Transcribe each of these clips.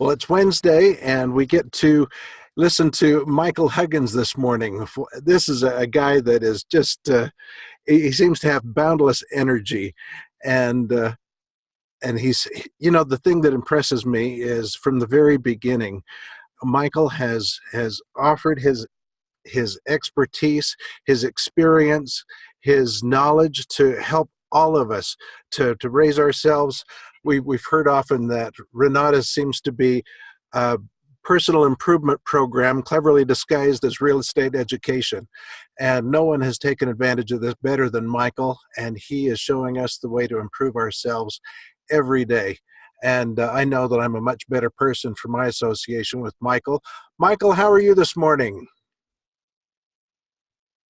Well, it's Wednesday, and we get to listen to Michael Huggins this morning. This is a guy that is just, he seems to have boundless energy. And, uh, and he's, the thing that impresses me is from the very beginning, Michael has offered his expertise, his experience, his knowledge to help all of us to raise ourselves. We've heard often that Renatus seems to be a personal improvement program cleverly disguised as real estate education. And no one has taken advantage of this better than Michael, and he is showing us the way to improve ourselves every day. And I know that I'm a much better person for my association with Michael. Michael, how are you this morning?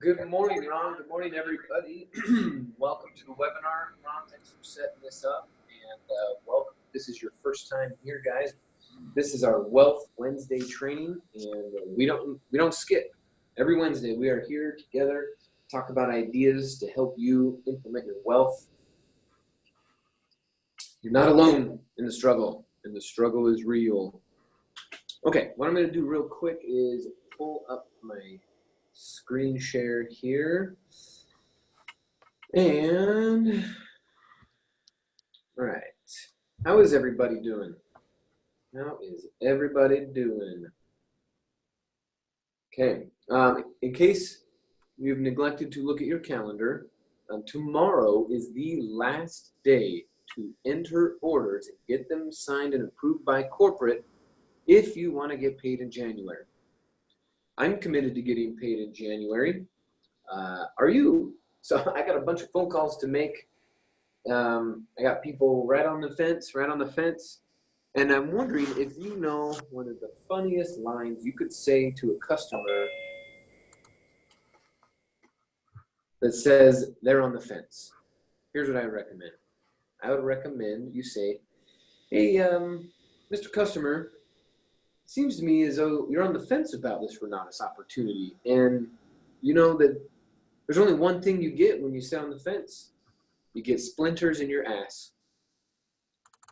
Good morning, Ron. Good morning, everybody. Welcome to the webinar. Ron, thanks for setting this up. And welcome. This is your first time here, guys. This is our Wealth Wednesday training, and we don't skip. Every Wednesday, we are here together to talk about ideas to help you implement your wealth. You're not alone in the struggle, and the struggle is real. Okay, what I'm going to do real quick is pull up my screen share here. And all right, how is everybody doing? How is everybody doing? Okay, in case you've neglected to look at your calendar, tomorrow is the last day to enter orders and get them signed and approved by corporate if you want to get paid in January. I'm committed to getting paid in January. Are you? So I got a bunch of phone calls to make. I got people right on the fence. And I'm wondering if you know one of the funniest lines you could say to a customer that says they're on the fence. Here's what I recommend. I would recommend you say, hey, Mr. Customer, it seems to me as though you're on the fence about this Renatus opportunity. And you know that there's only one thing you get when you sit on the fence. You get splinters in your ass.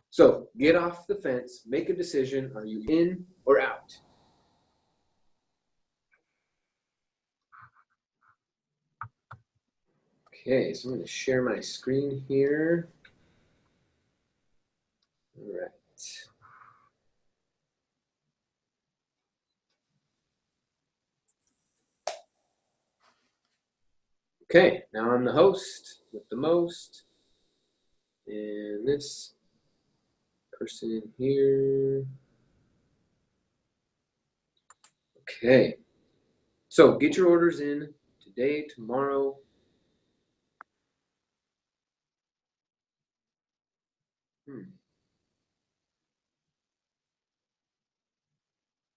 So get off the fence, make a decision. Are you in or out? Okay, so I'm going to share my screen here. All right. Okay, now I'm the host with the most. And this person here. Okay, so get your orders in today, tomorrow.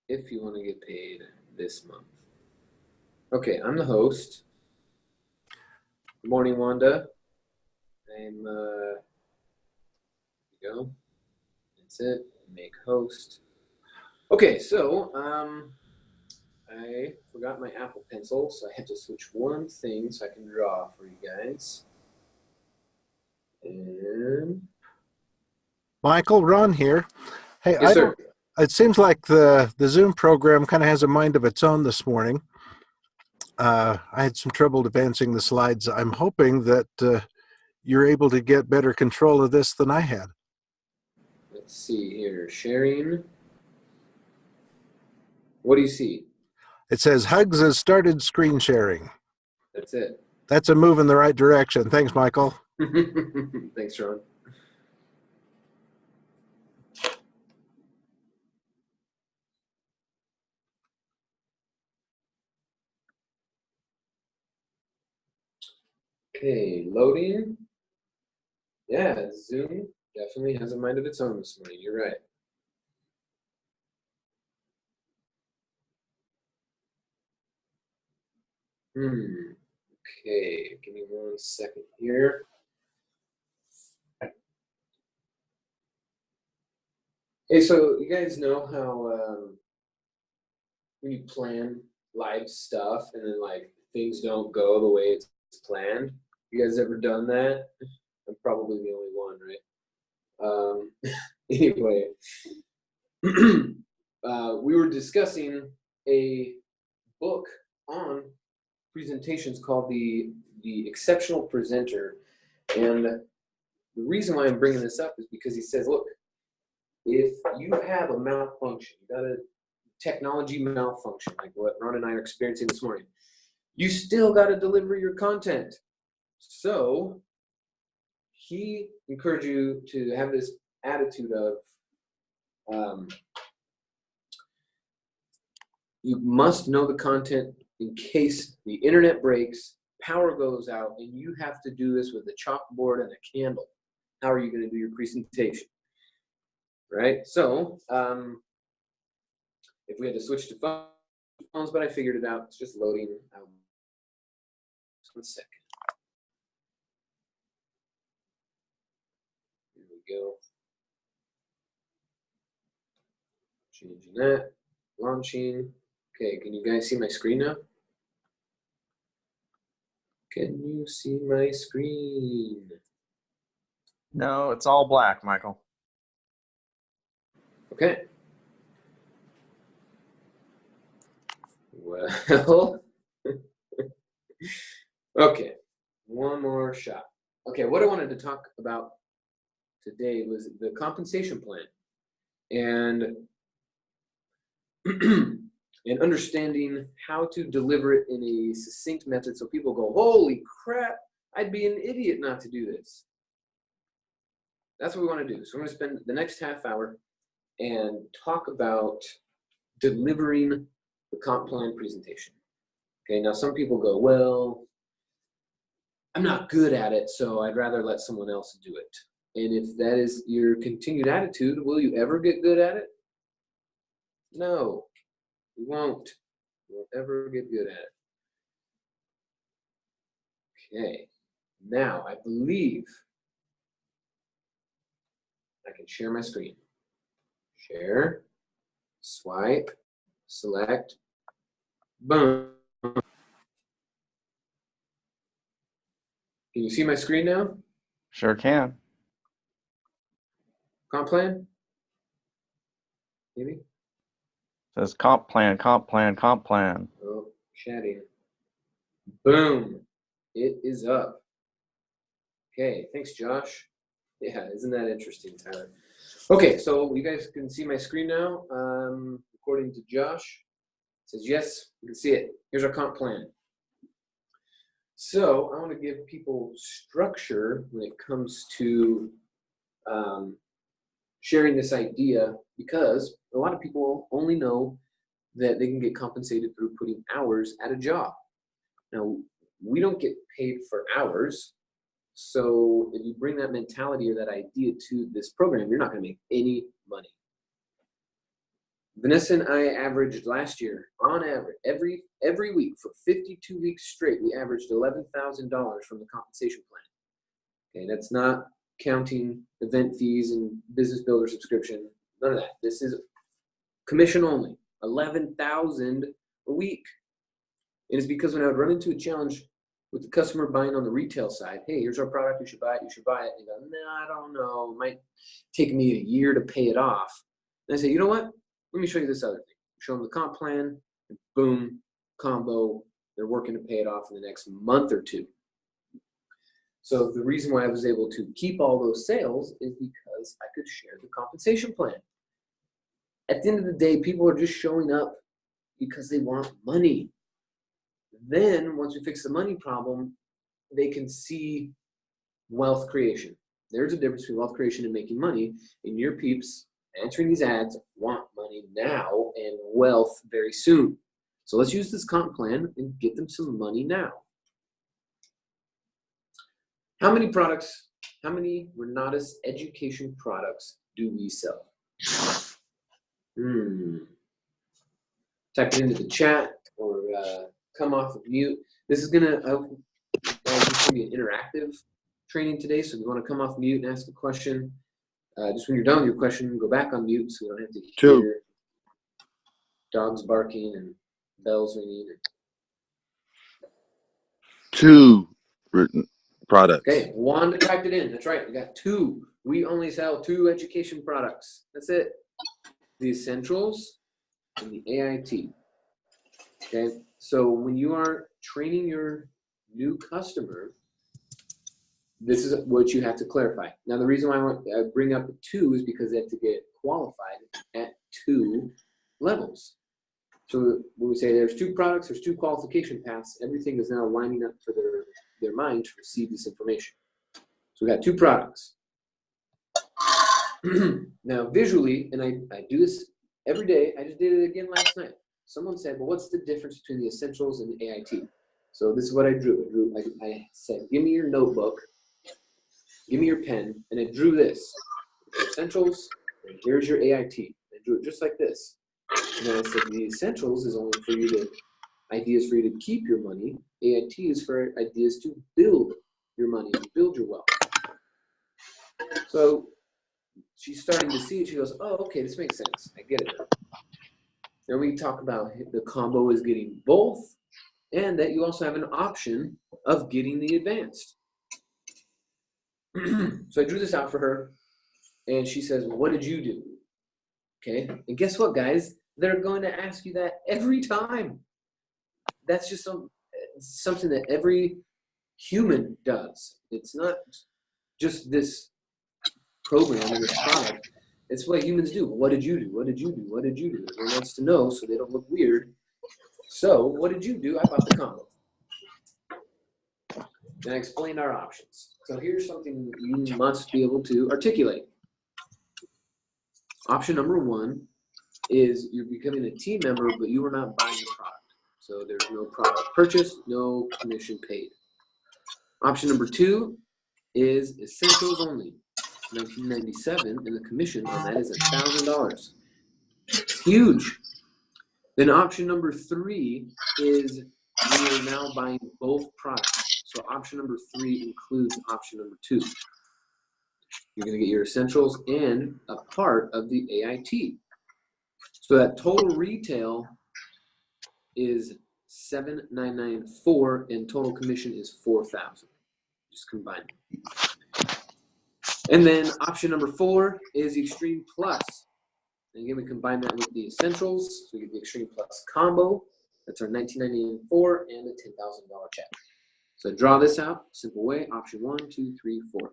If you want to get paid this month. Okay, I'm the host. Good morning, Wanda. I'm, there you go. That's it, make host. Okay, so, I forgot my Apple Pencil, so I had to switch one thing so I can draw for you guys. And Michael, Ron here. Hey, yes, sir. it seems like the Zoom program kind of has a mind of its own this morning. I had some trouble advancing the slides. I'm hoping that you're able to get better control of this than I had. Let's see here, sharing. What do you see? It says Hugs has started screen sharing. That's it. That's a move in the right direction. Thanks, Michael. Thanks, Ron. Okay, loading. Yeah, Zoom definitely has a mind of its own this morning. You're right. Okay, give me 1 second here. Hey, so you guys know how when you plan live stuff and then like things don't go the way it's planned? You guys ever done that? I'm probably the only one, right? Anyway, we were discussing a book on presentations called the Exceptional Presenter, and the reason why I'm bringing this up is because he says, look, if you have a malfunction, you got a technology malfunction, like what Ron and I are experiencing this morning, you still got to deliver your content. So he encouraged you to have this attitude of you must know the content in case the internet breaks, power goes out, and you have to do this with a chalkboard and a candle. How are you going to do your presentation? Right? So if we had to switch to phones, but I figured it out. It's just loading. Just 1 second. Here we go. Changing that. Launching. Okay, can you guys see my screen now? Can you see my screen? No, it's all black, Michael. Okay. Well, okay, one more shot. Okay, what I wanted to talk about today was the compensation plan and and understanding how to deliver it in a succinct method so people go, holy crap, I'd be an idiot not to do this. That's what we want to do. So we're going to spend the next half hour and talk about delivering the comp plan presentation. Okay, now some people go, well, I'm not good at it, so I'd rather let someone else do it. And if that is your continued attitude, will you ever get good at it? No, you won't. You won't ever get good at it. Okay, now I believe I can share my screen. Share, swipe, select, boom. Can you see my screen now? Sure can. Comp plan? Maybe? Says comp plan, comp plan, comp plan. Oh, chatting. Boom. It is up. Okay, thanks, Josh. Yeah, isn't that interesting, Tyler? Okay, so you guys can see my screen now. According to Josh, it says yes, you can see it. Here's our comp plan. So I want to give people structure when it comes to sharing this idea, because a lot of people only know that they can get compensated through putting hours at a job. Now, we don't get paid for hours. So if you bring that mentality or that idea to this program, you're not going to make any money. Vanessa and I averaged last year, on average, every week for 52 weeks straight, we averaged $11,000 from the compensation plan. Okay, that's not counting event fees and business builder subscription, none of that. This is commission only, $11,000 a week. And it's because when I would run into a challenge with the customer buying on the retail side, hey, here's our product, you should buy it, you should buy it. And they go, no, I don't know, it might take me a year to pay it off. And I say, you know what? Let me show you this other thing. Show them the comp plan, and boom, combo, they're working to pay it off in the next month or two. So the reason why I was able to keep all those sales is because I could share the compensation plan. At the end of the day, people are just showing up because they want money. Then once we fix the money problem, they can see wealth creation. There's a difference between wealth creation and making money. And your peeps answering these ads want money now and wealth very soon. So let's use this comp plan and get them some money now. How many products, how many Renatus education products do we sell? Type it into the chat or come off of mute. This is gonna be an interactive training today, so if you want to come off mute and ask a question, just when you're done with your question, go back on mute so you don't have to hear dogs barking and bells ringing. 2 products. Okay, Wanda typed it in. That's right. We got 2. We only sell 2 education products. That's it. the essentials, and the AIT. Okay, so when you are training your new customer, this is what you have to clarify. Now, the reason why I bring up 2 is because they have to get qualified at 2 levels. So when we say there's 2 products, there's 2 qualification paths, everything is now lining up for their mind to receive this information. So we got 2 products. Now, visually, and I do this every day, I just did it again last night. Someone said, well, what's the difference between the essentials and the AIT? So this is what I drew. I said, give me your notebook, give me your pen, and I drew this. The essentials, and here's your AIT. I drew it just like this. And then I said, the essentials is only for you to, ideas for you to keep your money. AIT is for ideas to build your money, and build your wealth. So she's starting to see it. She goes, oh, okay, this makes sense. I get it now. Then we talk about the combo is getting both, and that you also have an option of getting the advanced. So I drew this out for her, and she says, well, what did you do? Okay, and guess what, guys? They're going to ask you that every time. That's just something that every human does. It's not just this program or this product. It's what humans do. What did you do? What did you do? What did you do? Everyone wants to know so they don't look weird. So what did you do? I bought the combo. And I explained our options. So here's something you must be able to articulate. Option number 1 is you're becoming a team member, but you are not buying the product. So there's no product purchase, no commission paid. Option number 2 is essentials only. It's $19.97, and the commission on that is $1,000. It's huge. Then option number 3 is we are now buying both products. So option number 3 includes option number 2. You're going to get your essentials and a part of the AIT. So that total retail is $7,994, and total commission is $4,000. Just combine it. And then option number 4 is the Extreme Plus. And again, we combine that with the essentials. So we get the Extreme Plus combo. That's our $19.94 and a $10,000 check. So draw this out, simple way. Option 1, 2, 3, 4.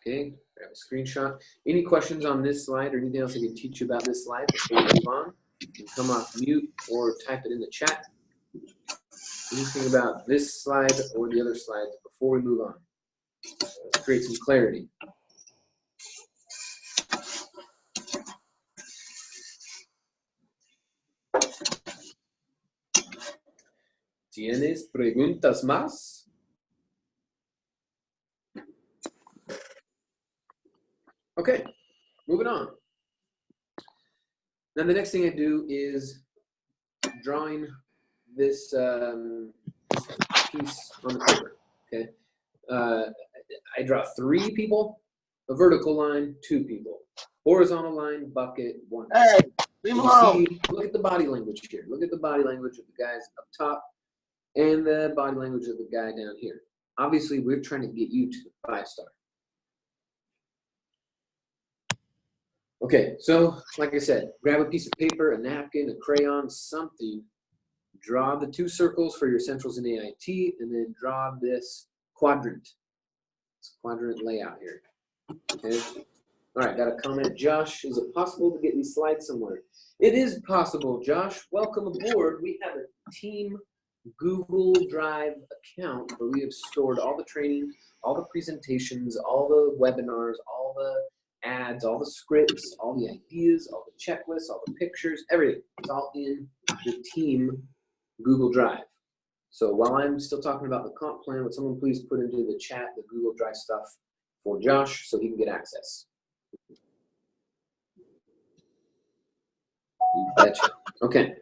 Okay, grab a screenshot. Any questions on this slide or anything else I can teach you about this slide before we move on? You can come off mute or type it in the chat. Anything about this slide or the other slides before we move on? Let's create some clarity. ¿Tienes preguntas más? Okay, moving on. Now the next thing I do is drawing this piece on the paper. Okay, I draw 3 people, a vertical line, 2 people, horizontal line, bucket, 1. Hey, leave him alone. Look at the body language here. Look at the body language of the guys up top and the body language of the guy down here. Obviously, we're trying to get you to the 5-star. Okay, so like I said, grab a piece of paper, a napkin, a crayon, something. Draw the 2 circles for your essentials in AIT, and then draw this quadrant. This quadrant layout here. Okay. All right, got a comment. Josh, is it possible to get these slides somewhere? It is possible, Josh. Welcome aboard. We have a team Google Drive account where we have stored all the training, all the presentations, all the webinars, all the ads, all the scripts, all the ideas, all the checklists, all the pictures, everything. It's all in the team Google Drive. So while I'm still talking about the comp plan, would someone please put into the chat the Google Drive stuff for Josh so he can get access? You betcha. Okay.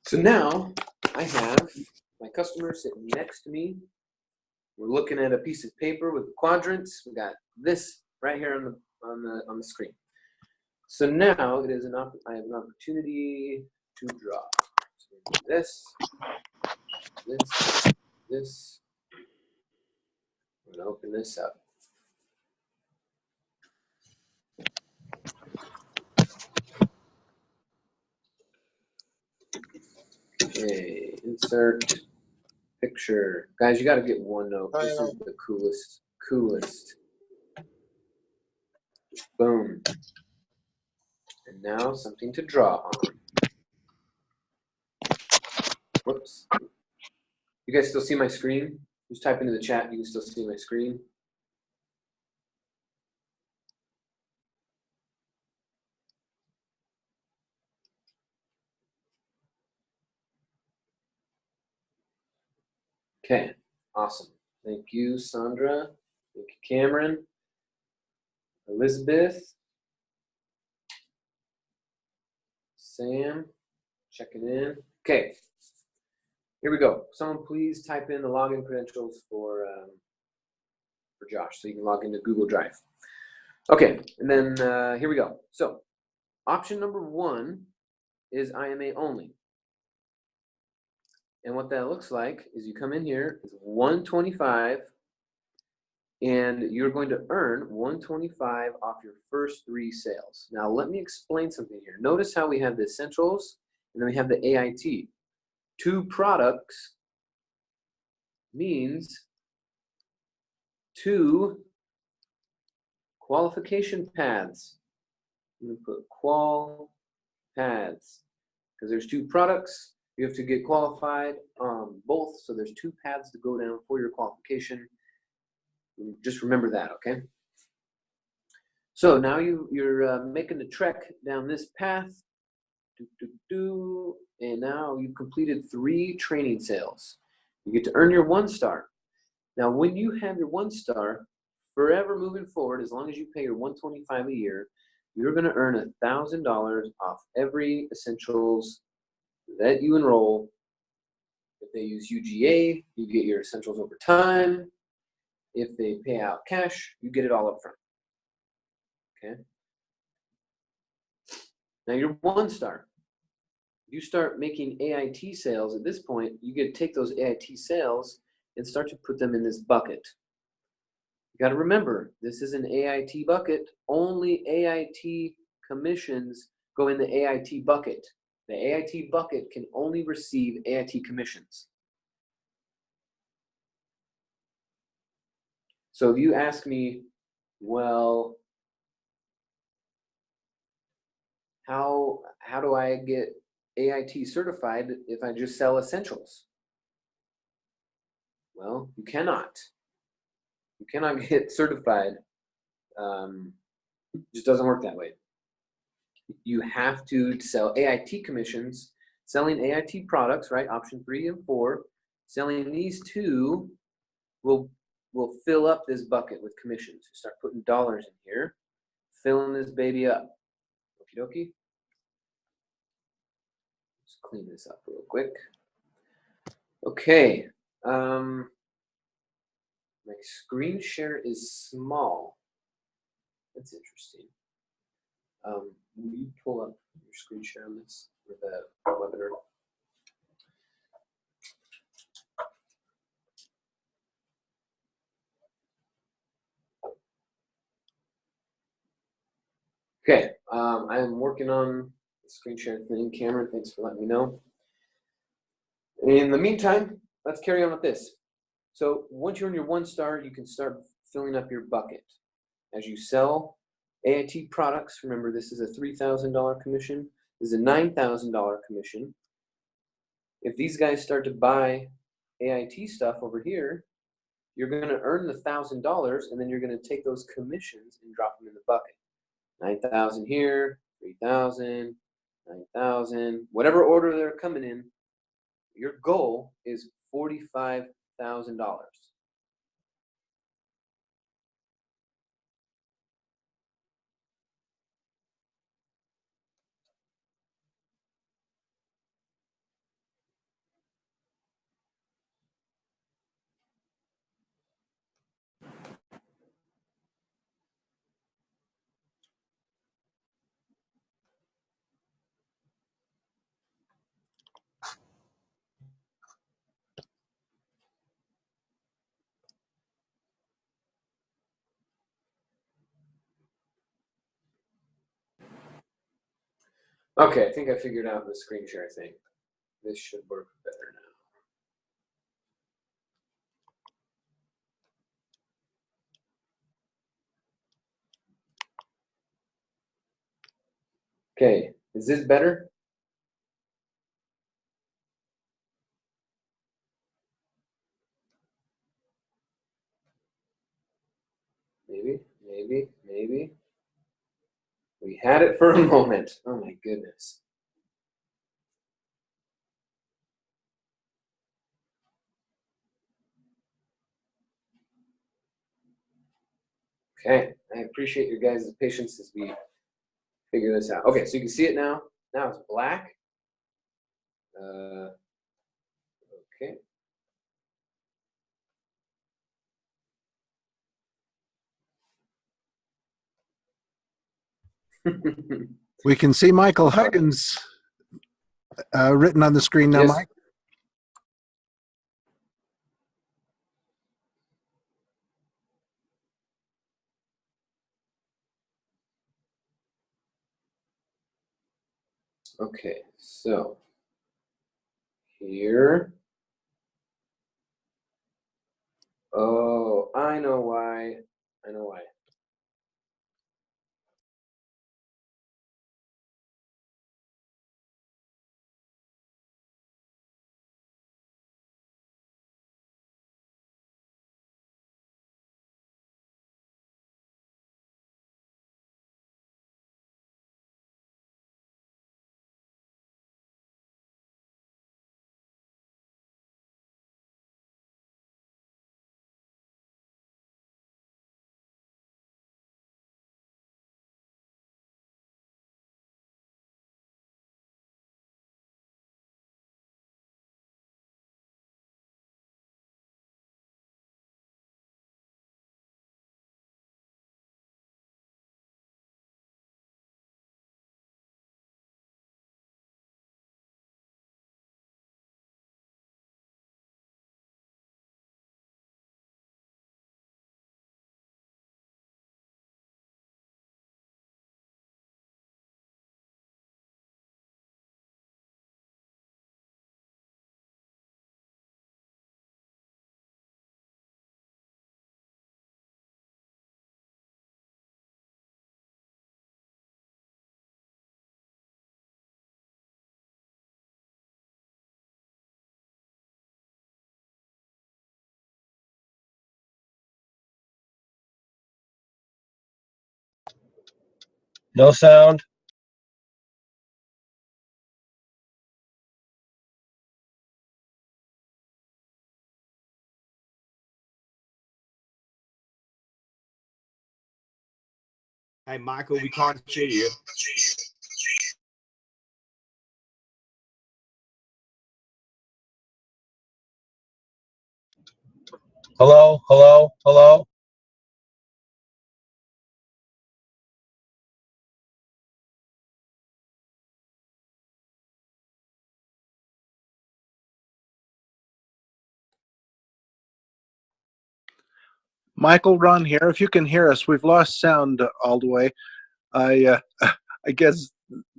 So now I have my customer sitting next to me. We're looking at a piece of paper with the quadrants. We got this right here on the screen. So now it is I have an opportunity to draw. So this. I'm gonna open this up. Okay, insert picture. Guys, you got to get OneNote. This is the coolest. Boom. And now something to draw on. Whoops. You guys still see my screen? Just type into the chat. You can still see my screen. Okay, awesome. Thank you, Sandra. Thank you, Cameron. Elizabeth. Sam, checking in. Okay, here we go. Someone please type in the login credentials for Josh so you can log into Google Drive. Okay, and then here we go. So option number 1 is IMA only. And what that looks like is you come in here, it's 125, and you're going to earn 125 off your first 3 sales. Now let me explain something here. Notice how we have the essentials and then we have the AIT. 2 products means 2 qualification paths. I'm going to put qual paths because there's 2 products. You have to get qualified on both, so there's 2 paths to go down for your qualification. Just remember that, okay? So now you're making the trek down this path, and now you've completed 3 training sales. You get to earn your 1-star. Now, when you have your 1-star, forever moving forward, as long as you pay your $125 a year, you're going to earn $1,000 off every essentials that you enroll. If they use UGA, you get your essentials over time. If they pay out cash, you get it all up front. Okay. Now your 1-star. You start making AIT sales at this point, you get to take those AIT sales and start to put them in this bucket. You got to remember, this is an AIT bucket. Only AIT commissions go in the AIT bucket. The AIT bucket can only receive AIT commissions. So if you ask me, well, how do I get AIT certified if I just sell essentials? Well, you cannot. You cannot get certified. It just doesn't work that way. You have to sell AIT commissions, selling AIT products, right? Option 3 and 4. Selling these 2 will fill up this bucket with commissions. You start putting dollars in here, filling this baby up. Okie dokie. Let's clean this up real quick. Okay. My screen share is small. That's interesting. Will you pull up your screen share on this for the webinar? Okay, I am working on the screen share thing. Cameron, thanks for letting me know. In the meantime, let's carry on with this. So once you're in your 1-star, you can start filling up your bucket. As you sell AIT products, remember this is a $3,000 commission. This is a $9,000 commission. If these guys start to buy AIT stuff over here, you're going to earn the $1,000, and then you're going to take those commissions and drop them in the bucket. 9,000 here, 3,000, 9,000, whatever order they're coming in. Your goal is $45,000. Okay, I think I figured out the screen share thing. This should work better now. Okay, is this better? Maybe, maybe, maybe. We had it for a moment. Oh my goodness. Okay, I appreciate your guys' patience as we figure this out. Okay, so you can see it now. Now it's black. Okay. We can see Michael Huggins written on the screen now, Yes. Mike. Okay, so here. Oh, I know why. I know why. No sound. Hey, Michael, we can't hear you. Hello, hello, hello. Michael, Ron here. If you can hear us, we've lost sound all the way. I guess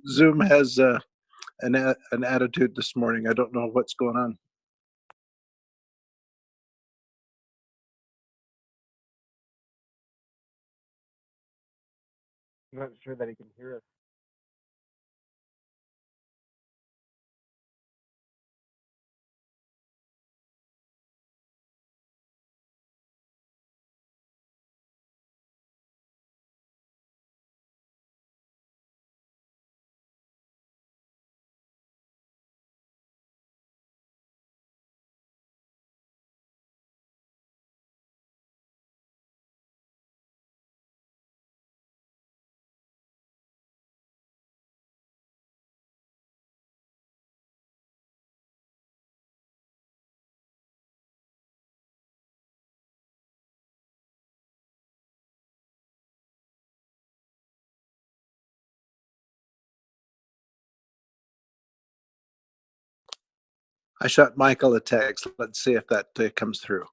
Zoom has an attitude this morning. I don't know what's going on. I'm not sure that he can hear us. I shot Michael a text. Let's see if that comes through.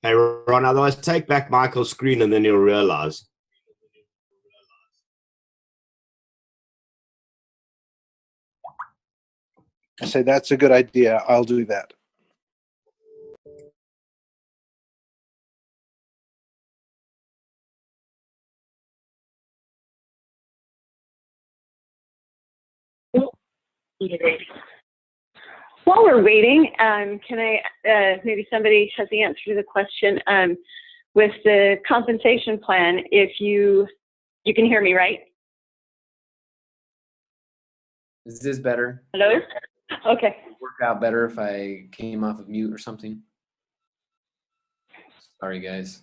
Hey, Ron, otherwise take back Michael's screen and then you'll realize. I say that's a good idea. I'll do that. While we're waiting, can I, maybe somebody has the answer to the question, with the compensation plan, if you can hear me, right? Is this better? Hello? Okay. Would it work out better if I came off of mute or something? Sorry, guys.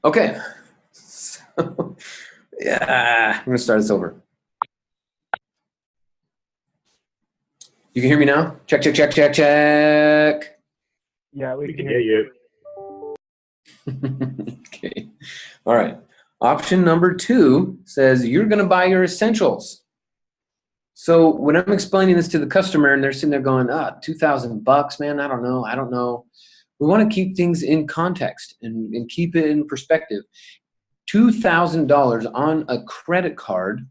Okay. So, yeah, I'm gonna start this over. You can hear me now? Check, check, check, check, check. Yeah, we can hear you. Okay. All right. Option number 2 says you're going to buy your essentials. So when I'm explaining this to the customer and they're sitting there going, $2,000, man, I don't know. We want to keep things in context and keep it in perspective. $2,000 on a credit card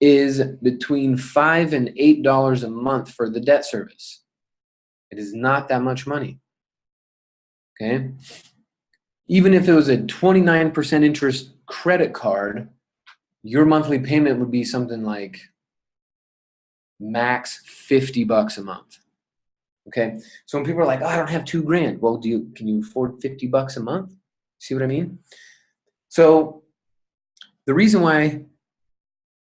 is between $5 and $8 a month for the debt service. It is not that much money. Okay. Even if it was a 29% interest credit card, your monthly payment would be something like max $50 a month. Okay. So when people are like, I don't have $2,000. Well, can you afford $50 a month? See what I mean? So the reason why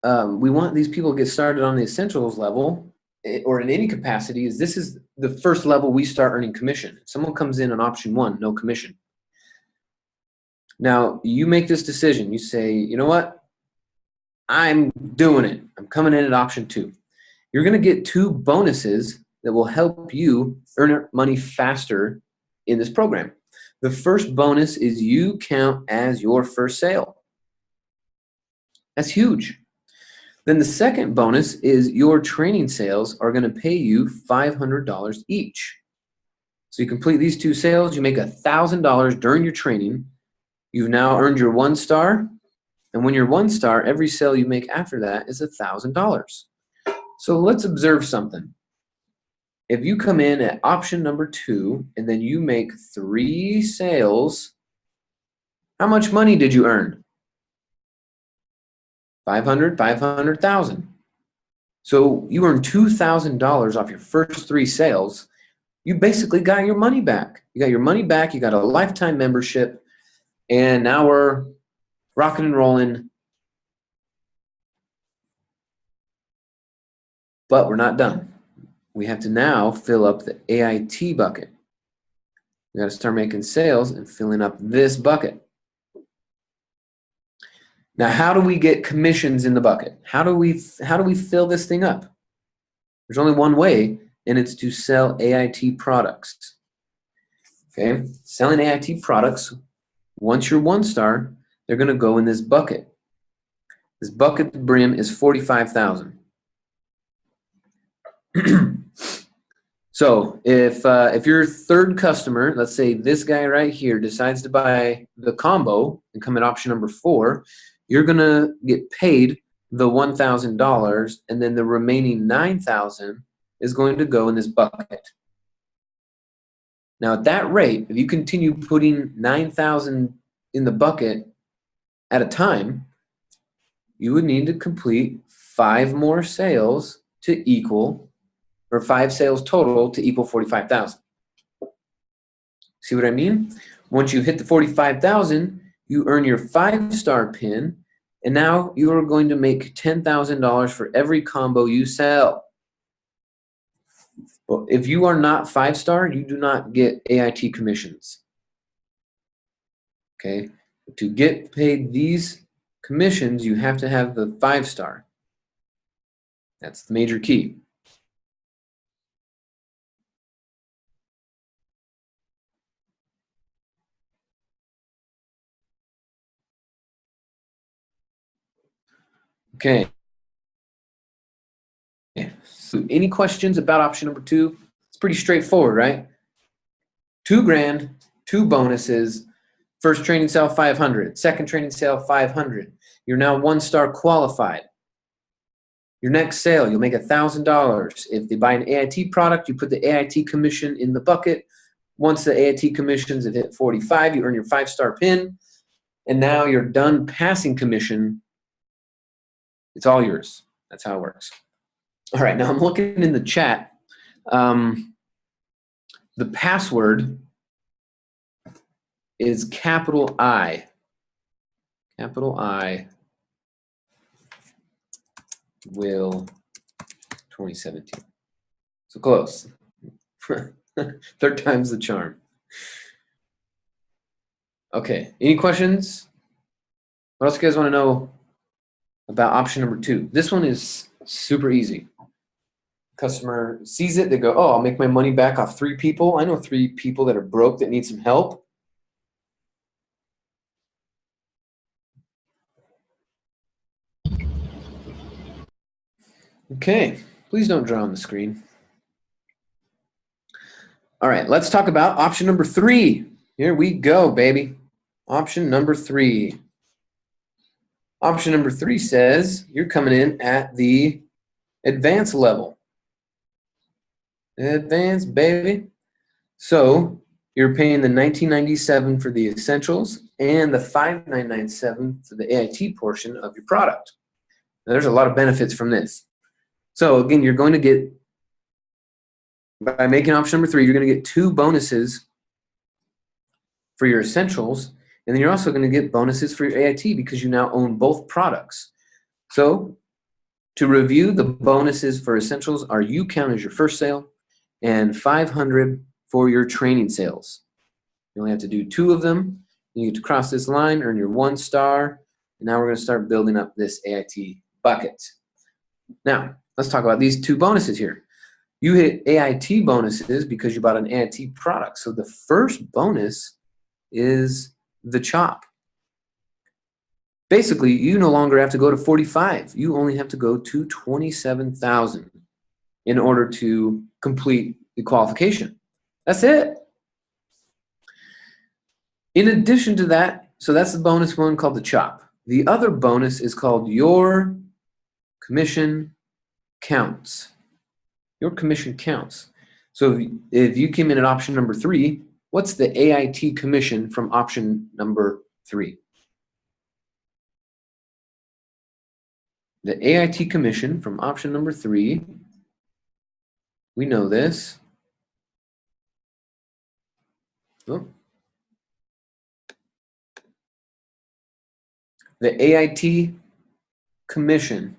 we want these people to get started on the essentials level or in any capacity is this is the first level we start earning commission. Someone comes in on option 1, no commission. Now, you make this decision. You say, you know what? I'm doing it. I'm coming in at option 2. You're going to get 2 bonuses that will help you earn money faster in this program. The first bonus is you count as your first sale. That's huge. Then the second bonus is your training sales are going to pay you $500 each. So you complete these 2 sales, you make $1,000 during your training. You've now earned your 1 star, and when you're 1 star, every sale you make after that is $1,000. So let's observe something. If you come in at option number 2 and then you make 3 sales, how much money did you earn? 500,000. So you earned $2,000 off your first 3 sales. You basically got your money back. You got your money back, you got a lifetime membership, and now we're rocking and rolling. But we're not done. We have to now fill up the AIT bucket. We got to start making sales and filling up this bucket. Now, how do we get commissions in the bucket? How do we fill this thing up? There's only one way, and it's to sell AIT products. Okay, selling AIT products. Once you're 1 star, they're going to go in this bucket. This bucket brim is 45,000. So if your 3rd customer, let's say this guy right here, decides to buy the combo and come at option number 4, you're gonna get paid the $1,000, and then the remaining $9,000 is going to go in this bucket. Now at that rate, if you continue putting $9,000 in the bucket at a time, you would need to complete 5 more sales to equal, or 5 sales total to equal 45,000. See what I mean? Once you hit the 45,000, you earn your 5-star pin, and now you are going to make $10,000 for every combo you sell. Well, if you are not 5-star, you do not get AIT commissions. Okay? To get paid these commissions, you have to have the 5-star. That's the major key. Okay. So any questions about option number 2? It's pretty straightforward, right? 2 grand, 2 bonuses, first training sale 500, second training sale 500. You're now 1-star qualified. Your next sale, you'll make $1,000. If they buy an AIT product, you put the AIT commission in the bucket. Once the AIT commissions have hit 45, you earn your 5-star pin. And now you're done passing commission. It's all yours. That's how it works. All right, now I'm looking in the chat. The password is capital I. Capital I will 2017. So close. Third time's the charm. Okay, any questions? What else do you guys want to know about option number 2? This one is super easy. Customer sees it, they go, oh, I'll make my money back off 3 people. I know 3 people that are broke that need some help. Okay, please don't draw on the screen. All right, let's talk about option number 3. Here we go, baby. Option number 3. Option number 3 says you're coming in at the advanced level. Advanced, baby. So you're paying the $19.97 for the essentials and the $5.997 for the AIT portion of your product. Now, there's a lot of benefits from this. So again, you're going to get, by making option number 3, you're going to get 2 bonuses for your essentials, and then you're also going to get bonuses for your AIT because you now own both products. So to review, the bonuses for essentials are you count as your first sale and $500 for your training sales. You only have to do 2 of them. You get to cross this line, earn your 1 star, and now we're going to start building up this AIT bucket. Now, let's talk about these 2 bonuses here. You hit AIT bonuses because you bought an AIT product. So the first bonus is the chop. Basically, you no longer have to go to 45. You only have to go to 27,000 in order to complete the qualification. That's it. In addition to that, so that's the bonus one called the chop. The other bonus is called your commission counts. Your commission counts. So if you came in at option number 3, what's the AIT commission from option number 3? The AIT commission from option number 3, we know this. Oh. The AIT commission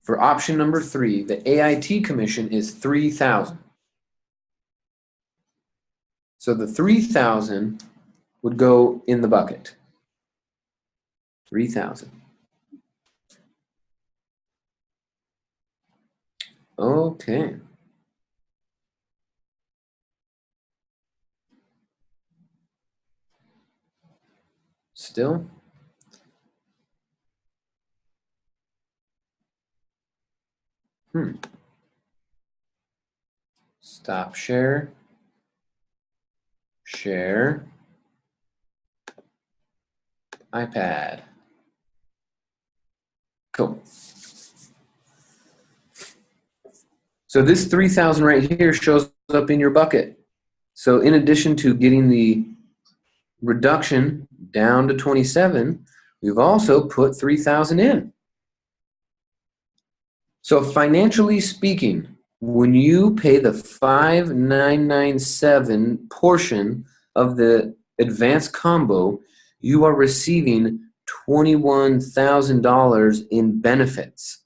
for option number 3, the AIT commission is $3,000. So the $3,000 would go in the bucket. $3,000. Okay. Still? Stop share. Share. iPad. Cool. So this 3,000 right here shows up in your bucket. So in addition to getting the reduction down to 27, we've also put 3,000 in. So financially speaking, when you pay the $5,997 portion of the advanced combo, you are receiving $21,000 in benefits,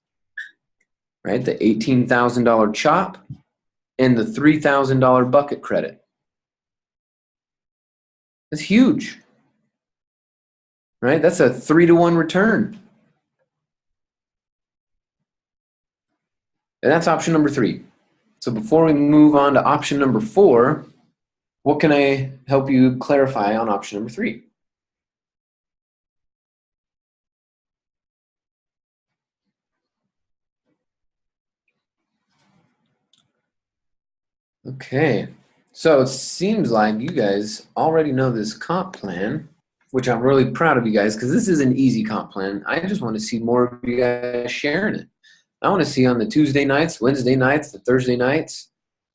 right? The $18,000 chop and the $3,000 bucket credit. That's huge, right? That's a 3-to-1 return. And that's option number 3. So before we move on to option number 4, what can I help you clarify on option number 3? Okay, so it seems like you guys already know this comp plan, which I'm really proud of you guys because this is an easy comp plan. I just want to see more of you guys sharing it. I want to see on the Tuesday nights, Wednesday nights, the Thursday nights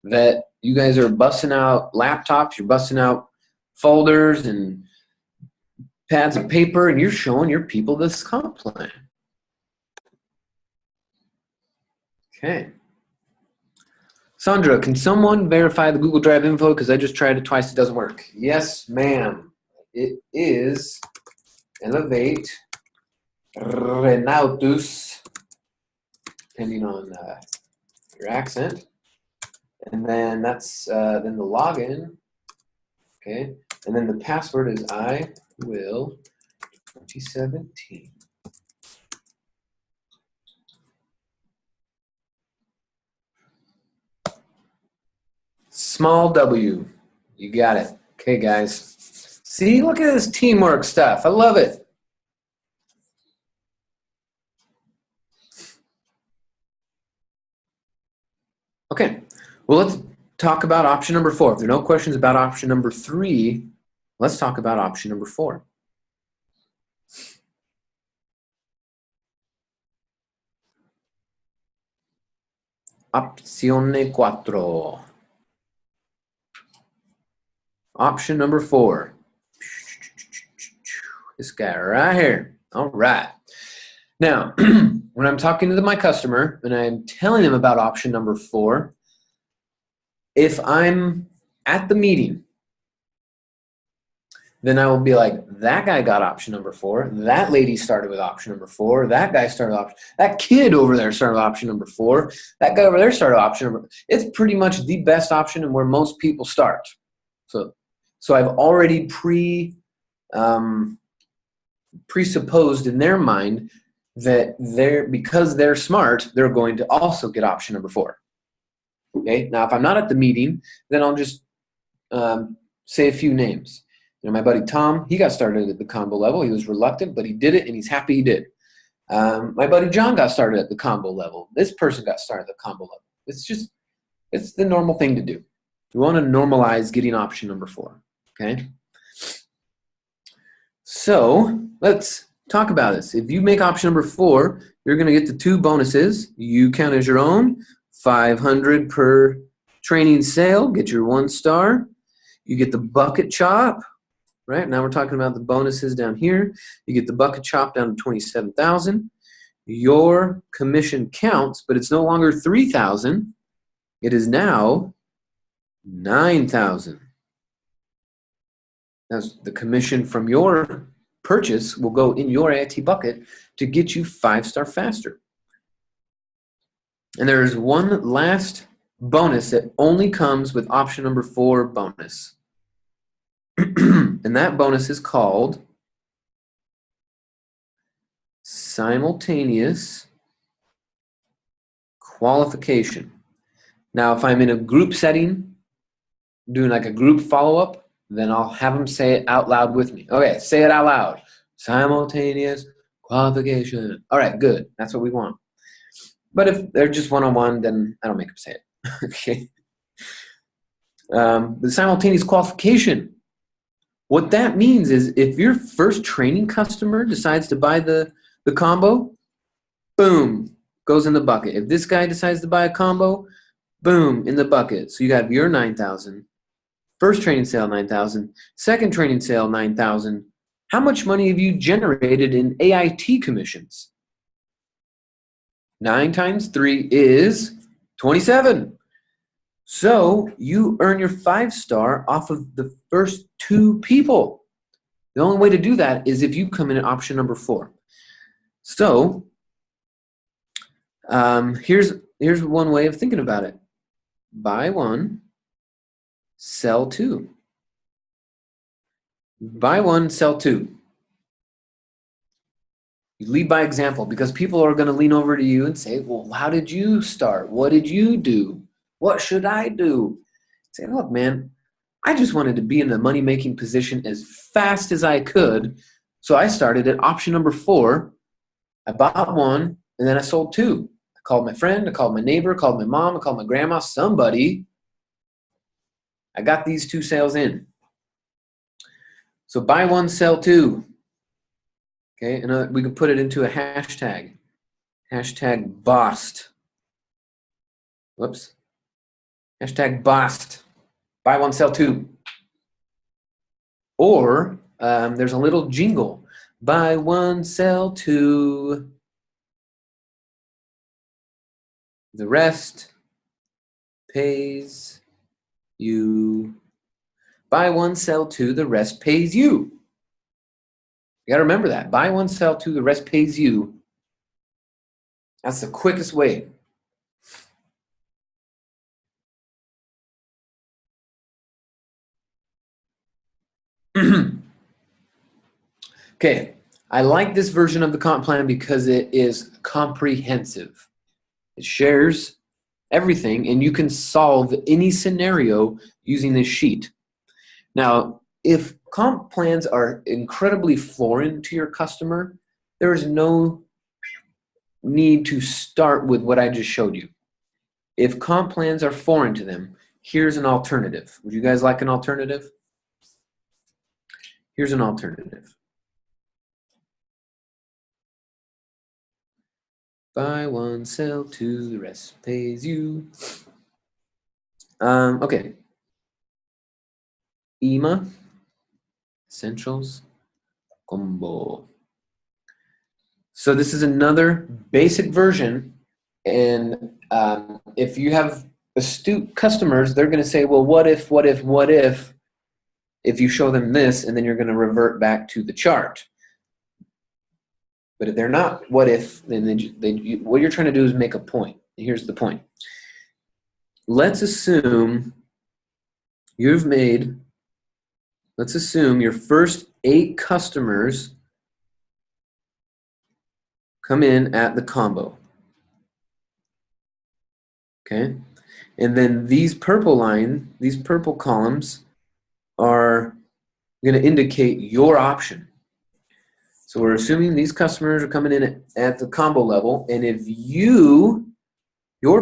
that you guys are busting out laptops, you're busting out folders and pads of paper, and you're showing your people this comp plan. Okay. Sandra, can someone verify the Google Drive info? Because I just tried it twice, it doesn't work. Yes, ma'am. It is Elevate Renatus, depending on your accent. And then that's then the login. Okay. And then the password is I will 2017. Small W. You got it. Okay, guys. See, look at this teamwork stuff. I love it. Okay. Well, let's talk about option number 4. If there are no questions about option number 3, let's talk about option number 4. Opzione 4. Option number 4. This guy right here. All right. Now, when I'm talking to my customer and I'm telling them about option number 4, if I'm at the meeting, then I will be like, that guy got option number 4. That lady started with option number 4. That guy started option. That kid over there started with option number 4. That guy over there started option number. It's pretty much the best option and where most people start. So I've already presupposed in their mind that because they're smart, they're going to also get option number 4. Okay. Now, if I'm not at the meeting, then I'll just say a few names. You know, my buddy Tom, he got started at the combo level. He was reluctant, but he did it, and he's happy he did. My buddy John got started at the combo level. This person got started at the combo level. It's the normal thing to do. We want to normalize getting option number 4. Okay. So let's talk about this. If you make option number 4, you're going to get the 2 bonuses. You count as your own, 500 per training sale, get your 1 star. You get the bucket chop, right? Now we're talking about the bonuses down here. You get the bucket chop down to 27,000. Your commission counts, but it's no longer 3,000. It is now 9,000. Now the commission from your purchase will go in your AIT bucket to get you 5-star faster. And there is one last bonus that only comes with option number 4 bonus. And that bonus is called simultaneous qualification. Now, if I'm in a group setting, doing like a group follow-up, then I'll have them say it out loud with me. Okay, say it out loud. Simultaneous qualification. All right, good. That's what we want. But if they're just one-on-one, then I don't make them say it. Okay. The simultaneous qualification. What that means is if your first training customer decides to buy the combo, boom, goes in the bucket. If this guy decides to buy a combo, boom, in the bucket. So you got your 9,000. First training sale, 9,000. Second training sale, 9,000. How much money have you generated in AIT commissions? 9 times 3 is 27. So you earn your 5-star off of the first 2 people. The only way to do that is if you come in at option number 4. So here's one way of thinking about it. Buy 1, sell 2. Buy 1, sell 2. You lead by example because people are going to lean over to you and say, well, how did you start? What did you do? What should I do? Say, look, man, I just wanted to be in the money-making position as fast as I could. So I started at option number 4. I bought 1, and then I sold 2. I called my friend, I called my neighbor, I called my mom, I called my grandma, somebody I got these 2 sales in. So buy 1, sell 2. Okay, and we can put it into a hashtag. Hashtag BOST. Whoops. Hashtag BOST. Buy 1, sell 2. Or there's a little jingle. Buy 1, sell 2. The rest pays you. Buy 1, sell 2. The rest pays you. You got to remember that. Buy 1, sell 2. The rest pays you. That's the quickest way. Okay, I like this version of the comp plan because it is comprehensive. It shares everything, and you can solve any scenario using this sheet. Now, if comp plans are incredibly foreign to your customer, there is no need to start with what I just showed you. If comp plans are foreign to them, here's an alternative. Would you guys like an alternative? Here's an alternative. Buy 1, sell 2, the rest pays you. Okay. EMA, Essentials, Combo. So this is another basic version, and if you have astute customers, they're going to say, well, what if you show them this, and then you're going to revert back to the chart. But if they're not what if, then what you're trying to do is make a point. Here's the point. Let's assume your first 8 customers come in at the combo. Okay? And then these purple columns are going to indicate your option. So we're assuming these customers are coming in at the combo level, and if your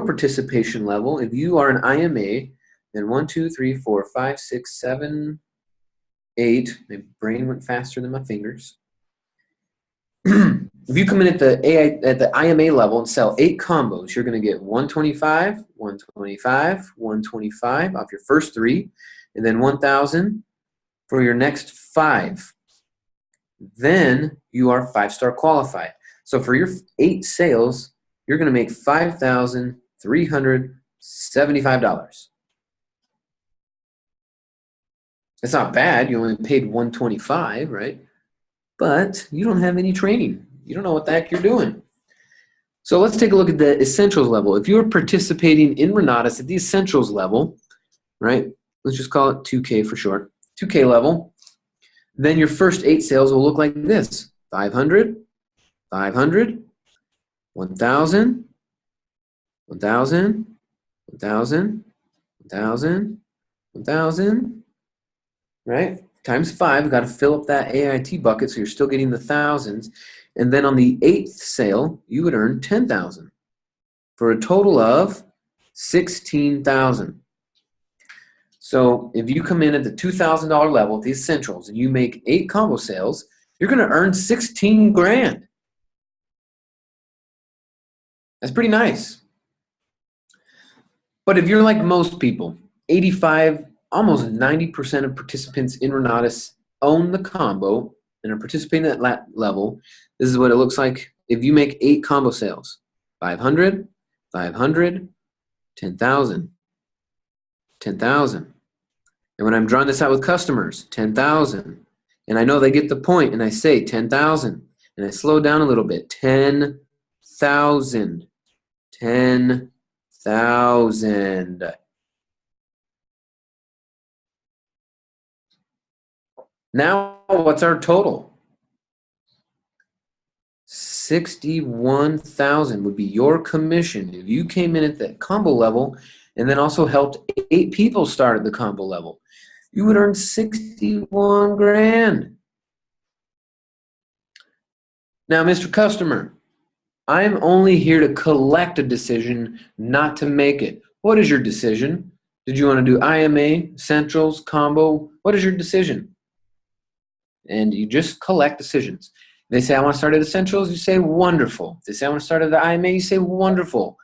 participation level, if you are an IMA, then 1, 2, 3, 4, 5, 6, 7, 8. My brain went faster than my fingers. If you come in at the IMA level and sell 8 combos, you're going to get 125, 125, 125 off your first 3, and then 1,000 for your next 5. Then you are 5-star qualified. So for your 8 sales, you're going to make $5,375. It's not bad. You only paid $125, right? But you don't have any training. You don't know what the heck you're doing. So let's take a look at the essentials level. If you're participating in Renatus at the essentials level, right? Let's just call it 2K for short. 2K level. Then your first 8 sales will look like this: 500, 500, 1,000, 1,000, 1,000, 1,000, 1,000, right? Times 5, we've got to fill up that AIT bucket so you're still getting the thousands. And then on the 8th sale, you would earn 10,000 for a total of 16,000. So if you come in at the $2,000 level, the essentials, and you make 8 combo sales, you're going to earn 16 grand. That's pretty nice. But if you're like most people, 85, almost 90% of participants in Renatus own the combo and are participating at that level. This is what it looks like if you make 8 combo sales: 500, 500, 10,000, 10,000. And when I'm drawing this out with customers, 10,000. And I know they get the point, and I say 10,000. And I slow down a little bit. 10,000. 10,000. Now, what's our total? 61,000 would be your commission if you came in at the combo level and then also helped 8 people start at the combo level. You would earn 61 grand. Now, Mr. Customer, I'm only here to collect a decision, not to make it. What is your decision? Did you want to do IMA, Essentials, Combo? What is your decision? And you just collect decisions. If they say, I want to start at Essentials, you say, wonderful. If they say, I want to start at the IMA, you say, wonderful.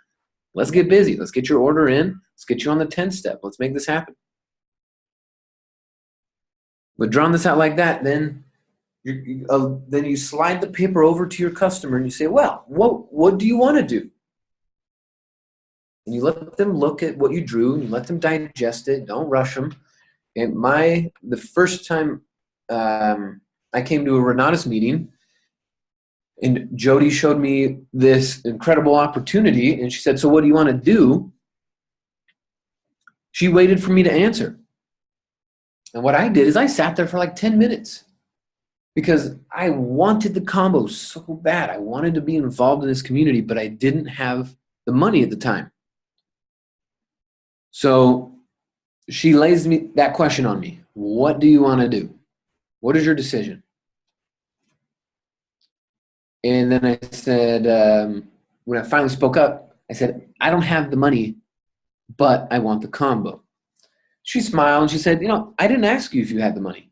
Let's get busy. Let's get your order in. Let's get you on the 10th step. Let's make this happen. But drawing this out like that, then you slide the paper over to your customer and you say, well, what do you want to do? And you let them look at what you drew and you let them digest it. Don't rush them. And the first time I came to a Renatus meeting, and Jody showed me this incredible opportunity, and she said, so what do you want to do? She waited for me to answer. And what I did is I sat there for like 10 minutes because I wanted the combo so bad. I wanted to be involved in this community, but I didn't have the money at the time. So she lays that question on me. What do you want to do? What is your decision? And then I said, when I finally spoke up, I said, I don't have the money, but I want the combo. She smiled and she said, I didn't ask you if you had the money.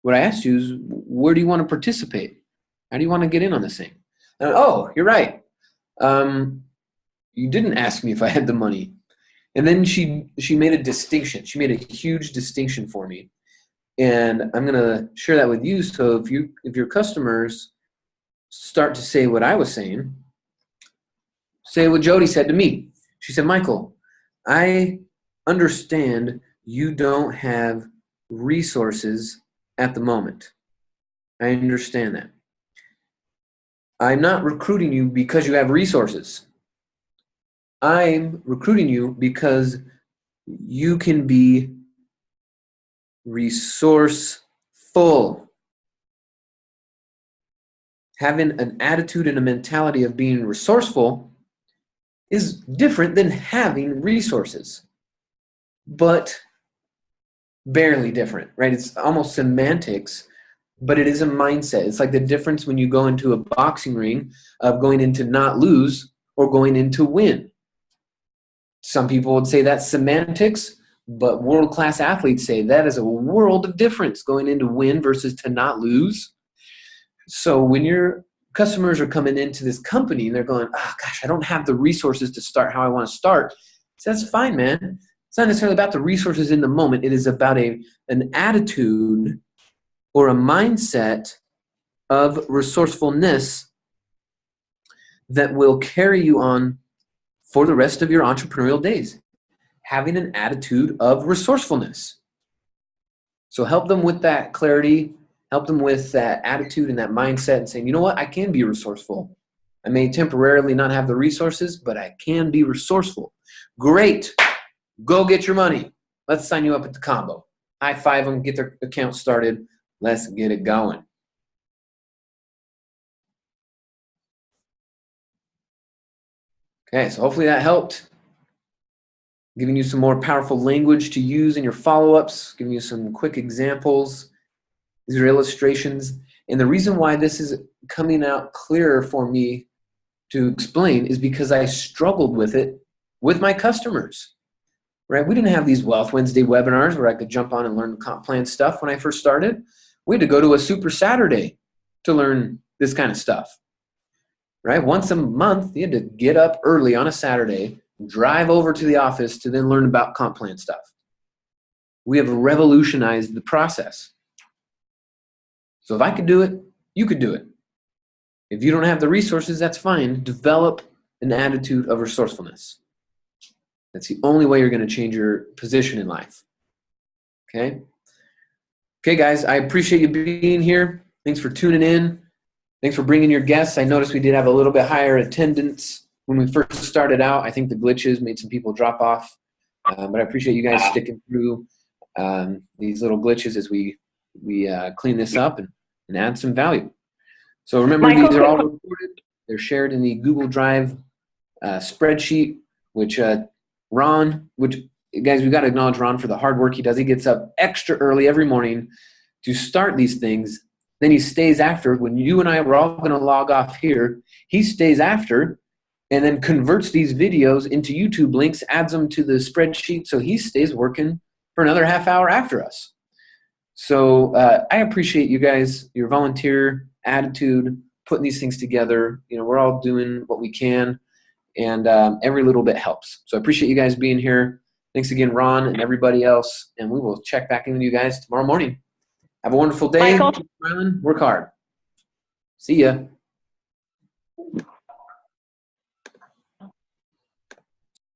What I asked you is, where do you want to participate? How do you want to get in on this thing? And, oh, you're right. You didn't ask me if I had the money. And then she made a distinction. She made a huge distinction for me. And I'm going to share that with you. So if your customers start to say what I was saying, say what Jody said to me. She said, Michael, I understand you don't have resources at the moment. I understand that. I'm not recruiting you because you have resources. I'm recruiting you because you can be resourceful. Having an attitude and a mentality of being resourceful is different than having resources, but barely different, right? It's almost semantics, but it is a mindset. It's like the difference when you go into a boxing ring of going into not lose or going into win. Some people would say that's semantics, but world-class athletes say that is a world of difference going into win versus to not lose. So when your customers are coming into this company and they're going, oh gosh, I don't have the resources to start how I want to start. So that's fine, man. It's not necessarily about the resources in the moment. It is about an attitude or a mindset of resourcefulness that will carry you on for the rest of your entrepreneurial days. Having an attitude of resourcefulness. So help them with that clarity, help them with that attitude and that mindset and saying, you know what, I can be resourceful. I may temporarily not have the resources, but I can be resourceful. Great. Go get your money. Let's sign you up at the combo. High five them, get their account started. Let's get it going. Okay, so hopefully that helped. Giving you some more powerful language to use in your follow-ups, giving you some quick examples. These are illustrations. And the reason why this is coming out clearer for me to explain is because I struggled with it with my customers, right? We didn't have these Wealth Wednesday webinars where I could jump on and learn comp plan stuff when I first started. We had to go to a Super Saturday to learn this kind of stuff, right? Once a month, you had to get up early on a Saturday, drive over to the office to then learn about comp plan stuff. We have revolutionized the process. So if I could do it, you could do it. If you don't have the resources, that's fine. Develop an attitude of resourcefulness. That's the only way you're going to change your position in life. Okay? Okay, guys, I appreciate you being here. Thanks for tuning in. Thanks for bringing your guests. I noticed we did have a little bit higher attendance when we first started out. I think the glitches made some people drop off. But I appreciate you guys sticking through these little glitches as we clean this up and add some value. So remember, Michael, these are all recorded. They're shared in the Google Drive spreadsheet, which Ron, guys, we've got to acknowledge Ron for the hard work he does. He gets up extra early every morning to start these things. Then he stays after. When you and I were all going to log off here, he stays after and then converts these videos into YouTube links, adds them to the spreadsheet, so he stays working for another half hour after us. So I appreciate you guys, your volunteer attitude, putting these things together. You know, we're all doing what we can, and every little bit helps. So I appreciate you guys being here. Thanks again, Ron, and everybody else, and we will check back in with you guys tomorrow morning. Have a wonderful day. Michael? Keep smiling. Work hard. See ya.